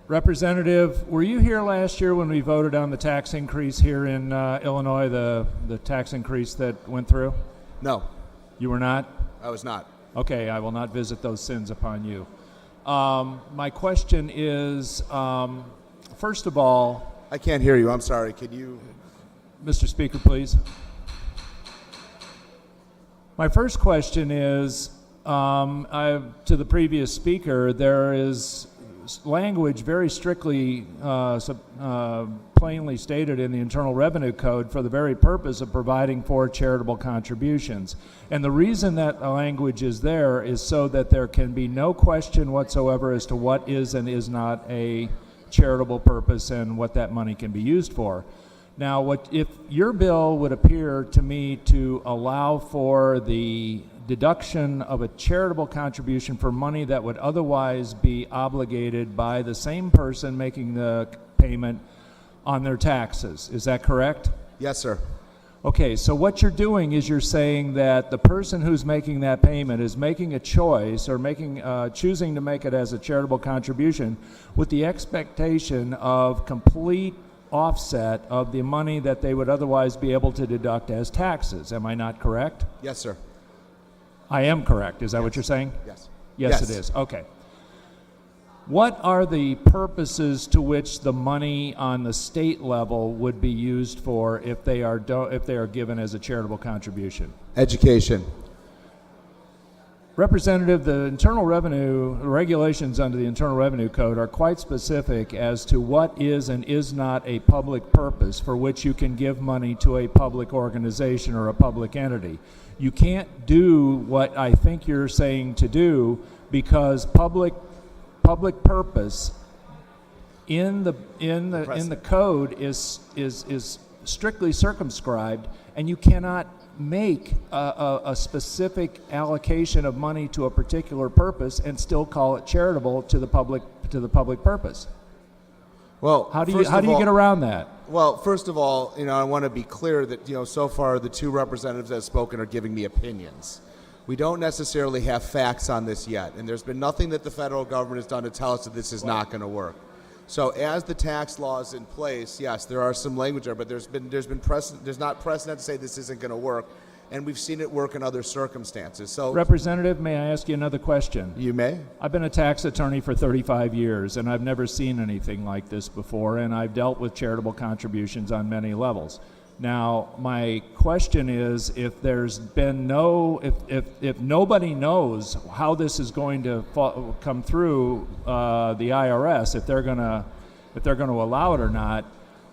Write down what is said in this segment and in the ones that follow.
Representative, were you here last year when we voted on the tax increase here in Illinois, the tax increase that went through? No, You were not? I was not. Okay, I will not visit those sins upon you. My question is, first of all, I can't hear you. I'm sorry. Could you? Mr. Speaker, please. My first question is, to the previous speaker, there is language very strictly plainly stated in the Internal Revenue Code for the very purpose of providing for charitable contributions. And the reason that language is there is so that there can be no question whatsoever as to what is and is not a charitable purpose and what that money can be used for. Now, if your bill would appear to me to allow for the deduction of a charitable contribution for money that would otherwise be obligated by the same person making the payment on their taxes. Is that correct? Yes, sir. Okay, so what you're doing is you're saying that the person who's making that payment is making a choice or choosing to make it as a charitable contribution with the expectation of complete offset of the money that they would otherwise be able to deduct as taxes. Am I not correct? Yes, sir. I am correct. Is that what you're saying? Yes. Yes, it is. Okay. What are the purposes to which the money on the state level would be used for if they are given as a charitable contribution? Education. Representative, the regulations under the Internal Revenue Code are quite specific as to what is and is not a public purpose for which you can give money to a public organization or a public entity. You can't do what I think you're saying to do because public purpose in the code is strictly circumscribed, and you cannot make a specific allocation of money to a particular purpose and still call it charitable to the public purpose. Well, how do you get around that? Well, first of all, I want to be clear that so far the two representatives that have spoken are giving me opinions. We don't necessarily have facts on this yet, and there's been nothing that the federal government has done to tell us that this is not going to work. So as the tax law is in place, yes, there are some language there, but there's not precedent to say this isn't going to work, and we've seen it work in other circumstances. So, Representative, may I ask you another question? You may. I've been a tax attorney for 35 years, and I've never seen anything like this before, and I've dealt with charitable contributions on many levels. Now, my question is, if there's been if nobody knows how this is going to come through the IRS, if they're going to allow it or not,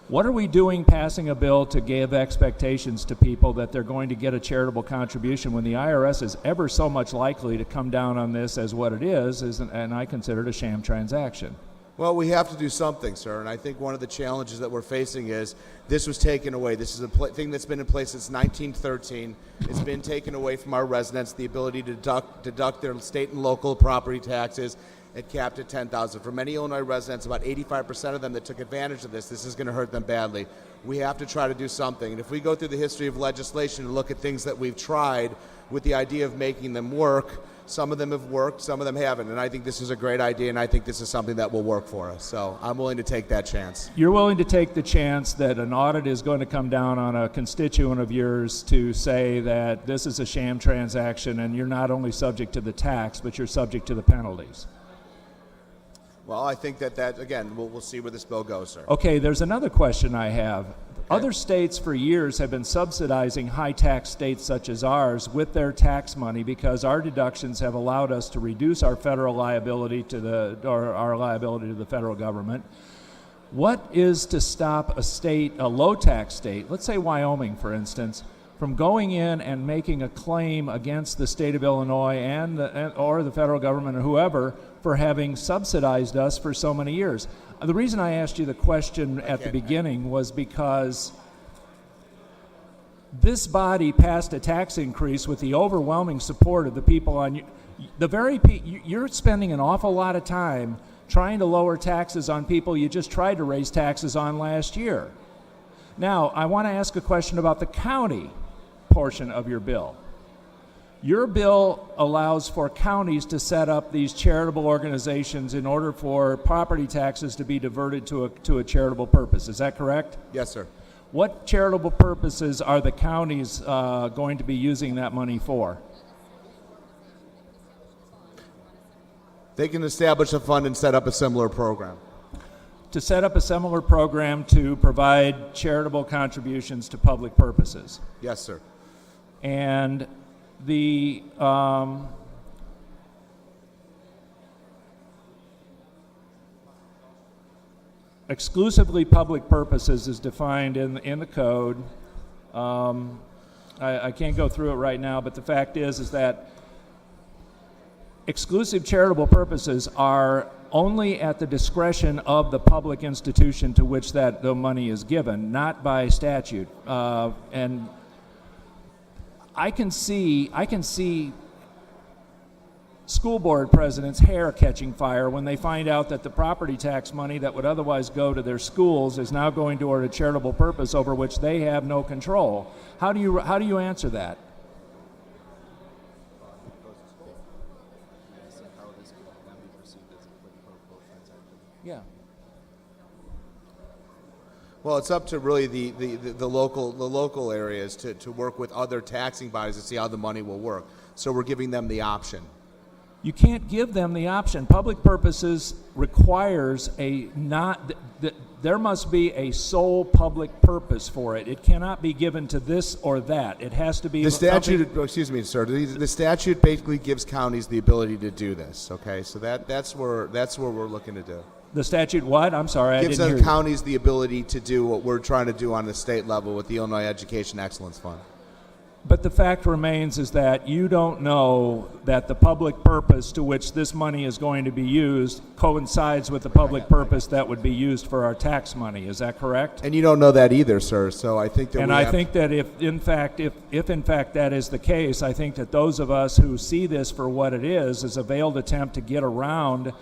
what are we doing passing a bill to give expectations to people that they're going to get a charitable contribution when the IRS is ever so much likely to come down on this as what it is and I consider it a sham transaction? Well, we have to do something, sir, and I think one of the challenges that we're facing is this was taken away. This is a thing that's been in place since 1913. It's been taken away from our residents, the ability to deduct their state and local property taxes and capped at $10,000. For many Illinois residents, about 85% of them that took advantage of this is going to hurt them badly. We have to try to do something. And if we go through the history of legislation and look at things that we've tried with the idea of making them work, some of them have worked, some of them haven't, and I think this is a great idea, and I think this is something that will work for us. So I'm willing to take that chance. You're willing to take the chance that an audit is going to come down on a constituent of yours to say that this is a sham transaction and you're not only subject to the tax, but you're subject to the penalties? Well, I think that again, we'll see where this bill goes, sir. Okay, there's another question I have. Other states for years have been subsidizing high-tax states such as ours with their tax money because our deductions have allowed us to reduce our federal liability our liability to the federal government. What is to stop a low-tax state, let's say Wyoming, for instance, from going in and making a claim against the state of Illinois or the federal government or whoever for having subsidized us for so many years? The reason I asked you the question at the beginning was because this body passed a tax increase with the overwhelming support of the people on you're spending an awful lot of time trying to lower taxes on people you just tried to raise taxes on last year. Now, I want to ask a question about the county portion of your bill. Your bill allows for counties to set up these charitable organizations in order for property taxes to be diverted to a charitable purpose. Is that correct? Yes, sir. What charitable purposes are the counties going to be using that money for? They can establish a fund and set up a similar program. To set up a similar program to provide charitable contributions to public purposes. Yes, sir. And the exclusively public purposes is defined in the code. I can't go through it right now, but the fact is that exclusive charitable purposes are only at the discretion of the public institution to which the money is given, not by statute. And I can see school board presidents' hair catching fire when they find out that the property tax money that would otherwise go to their schools is now going toward a charitable purpose over which they have no control. How do you answer that? Yeah. Well, it's up to really the local areas to work with other taxing bodies to see how the money will work. So we're giving them the option. You can't give them the option. Public purposes requires there must be a sole public purpose for it. It cannot be given to this or that. It has to be The statute, excuse me, sir. The statute basically gives counties the ability to do this. Okay, so that's where we're looking to do. The statute what? I'm sorry, I Gives didn't them hear you. counties the ability to do what we're trying to do on the state level with the Illinois Education Excellence Fund. But the fact remains is that you don't know that the public purpose to which this money is going to be used coincides with the public purpose that would be used for our tax money. Is that correct? And you don't know that either, sir. So I think that And I think that if in fact that is the case, I think that those of us who see this for what it is a veiled attempt to get around.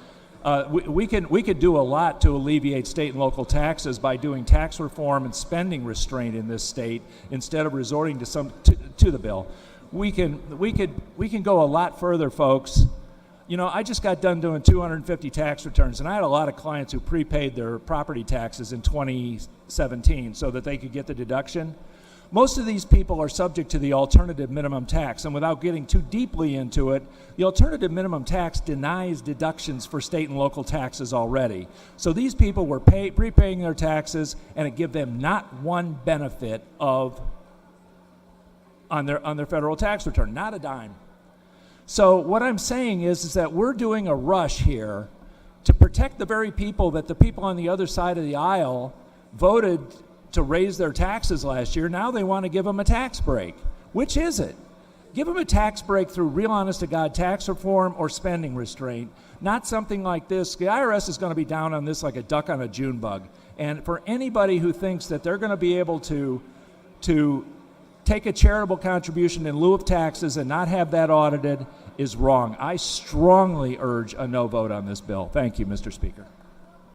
We could do a lot to alleviate state and local taxes by doing tax reform and spending restraint in this state instead of resorting to the bill. We can go a lot further, folks. You know, I just got done doing 250 tax returns, and I had a lot of clients who prepaid their property taxes in 2017 so that they could get the deduction. Most of these people are subject to the alternative minimum tax, and without getting too deeply into it, the alternative minimum tax denies deductions for state and local taxes already. So these people were prepaying their taxes, and it gave them not one benefit on their federal tax return, not a dime. So what I'm saying is that we're doing a rush here to protect the very people that the people on the other side of the aisle voted to raise their taxes last year. Now they want to give them a tax break. Which is it? Give them a tax break through real honest-to-God tax reform or spending restraint, not something like this. The IRS is going to be down on this like a duck on a June bug. And for anybody who thinks that they're going to be able to take a charitable contribution in lieu of taxes and not have that audited is wrong. I strongly urge a no vote on this bill. Thank you, Mr. Speaker.